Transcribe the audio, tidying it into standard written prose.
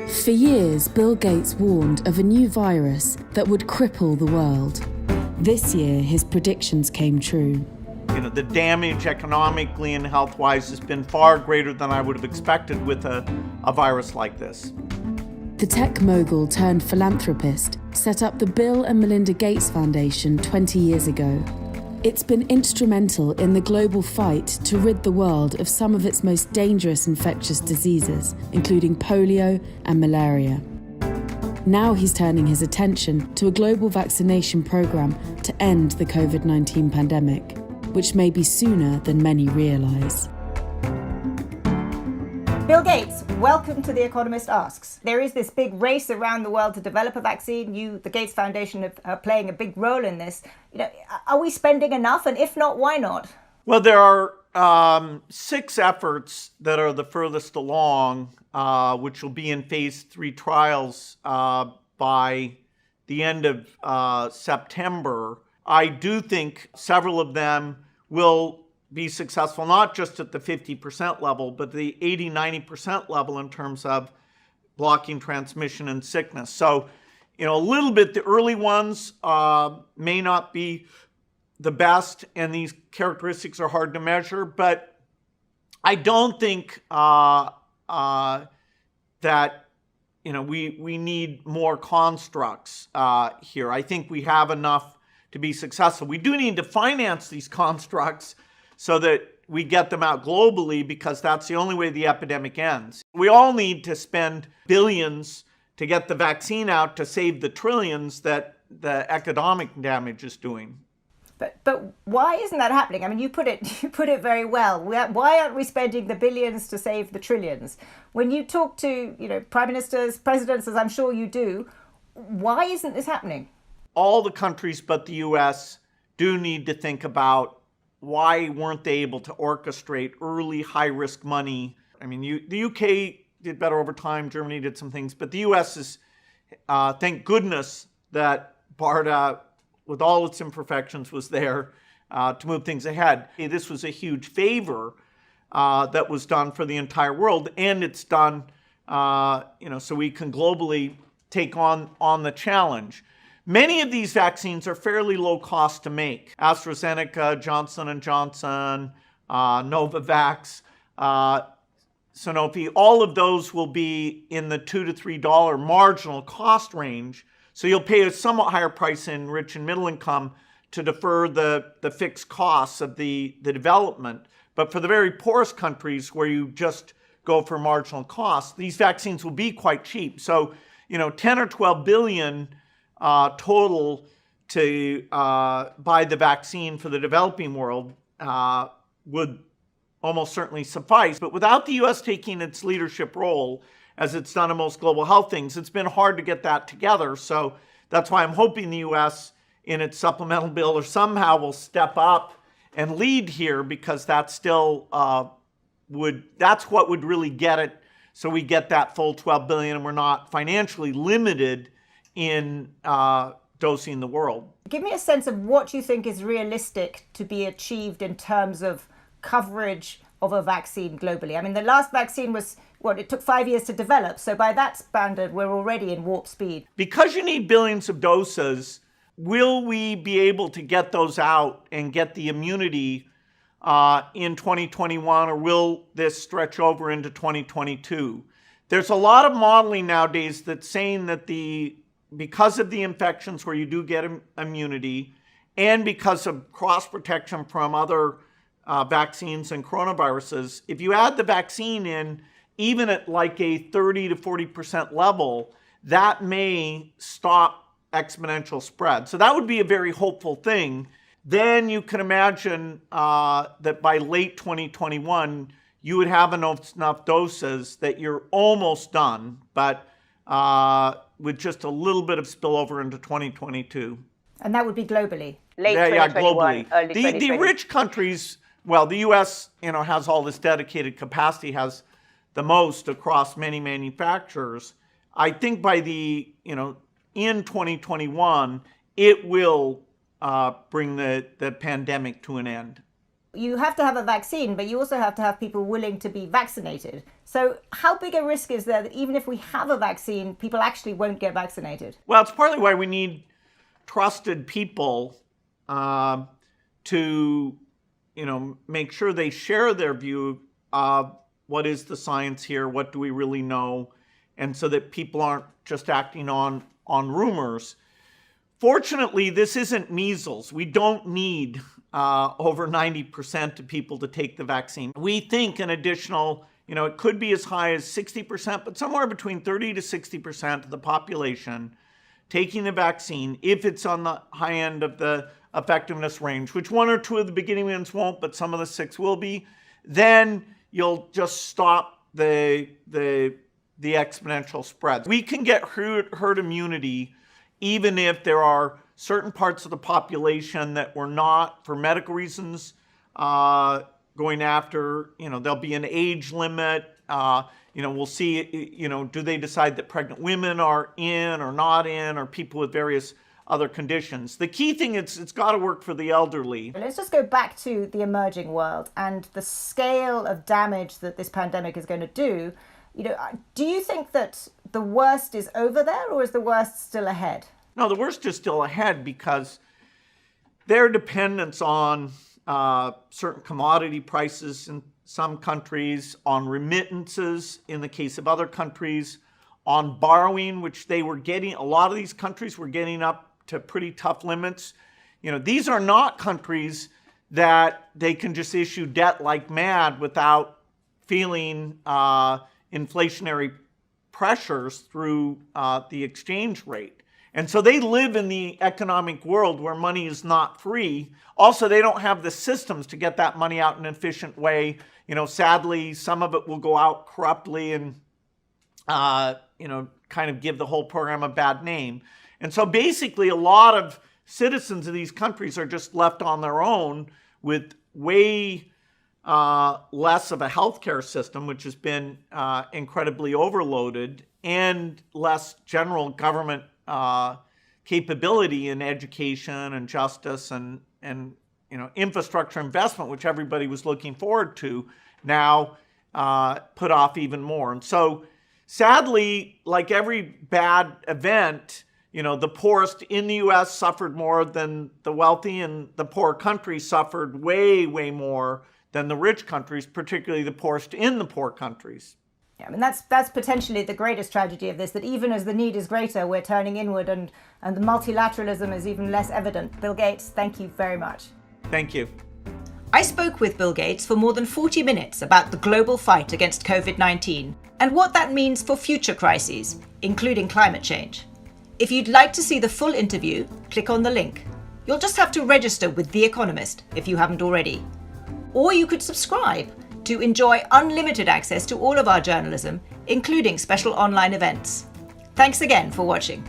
For years, Bill Gates warned of a new virus that would cripple the world. This year, his predictions came true. The damage economically and health-wise has been far greater than I would have expected with a virus like this. The tech mogul turned philanthropist set up the Bill and Melinda Gates Foundation 20 years ago. It's been instrumental in the global fight to rid the world of some of its most dangerous infectious diseases, including polio and malaria. Now he's turning his attention to a global vaccination program to end the COVID-19 pandemic, which may be sooner than many realise. Bill Gates, welcome to The Economist Asks. There is this big race around the world to develop a vaccine. You, the Gates Foundation, are playing a big role in this. Are we spending enough? And if not, why not? Well, there are 6 efforts that are the furthest along, which will be in phase 3 trials by the end of September. I do think several of them will be successful, not just at the 50% level, but the 80-90% level in terms of blocking transmission and sickness. So, a little bit, the early ones may not be the best, and these characteristics are hard to measure, but I don't think that, we need more constructs here. I think we have enough to be successful. We do need to finance these constructs so that we get them out globally, because that's the only way the epidemic ends. We all need to spend billions to get the vaccine out to save the trillions that the economic damage is doing. But why isn't that happening? I mean, you put it very well. Why aren't we spending the billions to save the trillions? When you talk to prime ministers, presidents, as I'm sure you do, why isn't this happening? All the countries but the U.S. do need to think about why weren't they able to orchestrate early high-risk money. I mean, the UK did better over time, Germany did some things, but the US is, thank goodness that BARDA, with all its imperfections, was there to move things ahead. This was a huge favor that was done for the entire world, and it's done so we can globally take on the challenge. Many of these vaccines are fairly low cost to make. AstraZeneca, Johnson & Johnson, Novavax, Sanofi, all of those will be in the $2 to $3 marginal cost range. So you'll pay a somewhat higher price in rich and middle income to defer the fixed costs of the development. But for the very poorest countries where you just go for marginal costs, these vaccines will be quite cheap. So, 10 or 12 billion total to buy the vaccine for the developing world would almost certainly suffice. But without the U.S. taking its leadership role, as it's done in most global health things, it's been hard to get that together. So that's why I'm hoping the U.S. in its supplemental bill or somehow will step up and lead here, because that's still that's what would really get it. So we get that full 12 billion and we're not financially limited in dosing the world. Give me a sense of what you think is realistic to be achieved in terms of coverage of a vaccine globally. I mean, the last vaccine was, it took 5 years to develop. So by that standard, we're already in warp speed. Because you need billions of doses, will we be able to get those out and get the immunity in 2021, or will this stretch over into 2022? There's a lot of modeling nowadays that's saying that because of the infections where you do get immunity, and because of cross-protection from other vaccines and coronaviruses, if you add the vaccine in, even at like a 30 to 40% level, that may stop exponential spread. So that would be a very hopeful thing. Then you can imagine that by late 2021, you would have enough doses that you're almost done, but with just a little bit of spillover into 2022. And that would be globally? Late 2021, globally. Early 2020. The rich countries, well, the U.S. has all this dedicated capacity, has the most across many manufacturers. I think by in 2021, it will bring the pandemic to an end. You have to have a vaccine, but you also have to have people willing to be vaccinated. So how big a risk is there that even if we have a vaccine, people actually won't get vaccinated? Well, it's partly why we need trusted people to, make sure they share their view of what is the science here, what do we really know, and so that people aren't just acting on rumors. Fortunately, this isn't measles. We don't need over 90% of people to take the vaccine. We think an additional, it could be as high as 60%, but somewhere between 30 to 60% of the population taking the vaccine, if it's on the high end of the effectiveness range, which 1 or 2 of the beginning ones won't, but some of the 6 will be, then you'll just stop the exponential spread. We can get herd immunity even if there are certain parts of the population that we're not, for medical reasons, going after. There'll be an age limit. We'll see, do they decide that pregnant women are in or not in, or people with various other conditions. The key thing is it's got to work for the elderly. Let's just go back to the emerging world and the scale of damage that this pandemic is going to do. Do you think that the worst is over there, or is the worst still ahead? No, the worst is still ahead because their dependence on certain commodity prices in some countries, on remittances in the case of other countries, on borrowing, which they were getting, a lot of these countries were getting up to pretty tough limits. These are not countries that they can just issue debt like mad without feeling inflationary pressures through the exchange rate. And so they live in the economic world where money is not free. Also, they don't have the systems to get that money out in an efficient way. Sadly, some of it will go out corruptly and, kind of give the whole program a bad name. And so basically, a lot of citizens of these countries are just left on their own with way less of a healthcare system, which has been incredibly overloaded, and less general government capability in education and justice and infrastructure investment, which everybody was looking forward to, now put off even more. And so sadly, like every bad event, the poorest in the U.S. suffered more than the wealthy, and the poor countries suffered way, way more than the rich countries, particularly the poorest in the poor countries. Yeah, that's potentially the greatest tragedy of this, that even as the need is greater, we're turning inward and the multilateralism is even less evident. Bill Gates, thank you very much. Thank you. I spoke with Bill Gates for more than 40 minutes about the global fight against COVID-19 and what that means for future crises, including climate change. If you'd like to see the full interview, click on the link. You'll just have to register with The Economist if you haven't already. Or you could subscribe to enjoy unlimited access to all of our journalism, including special online events. Thanks again for watching.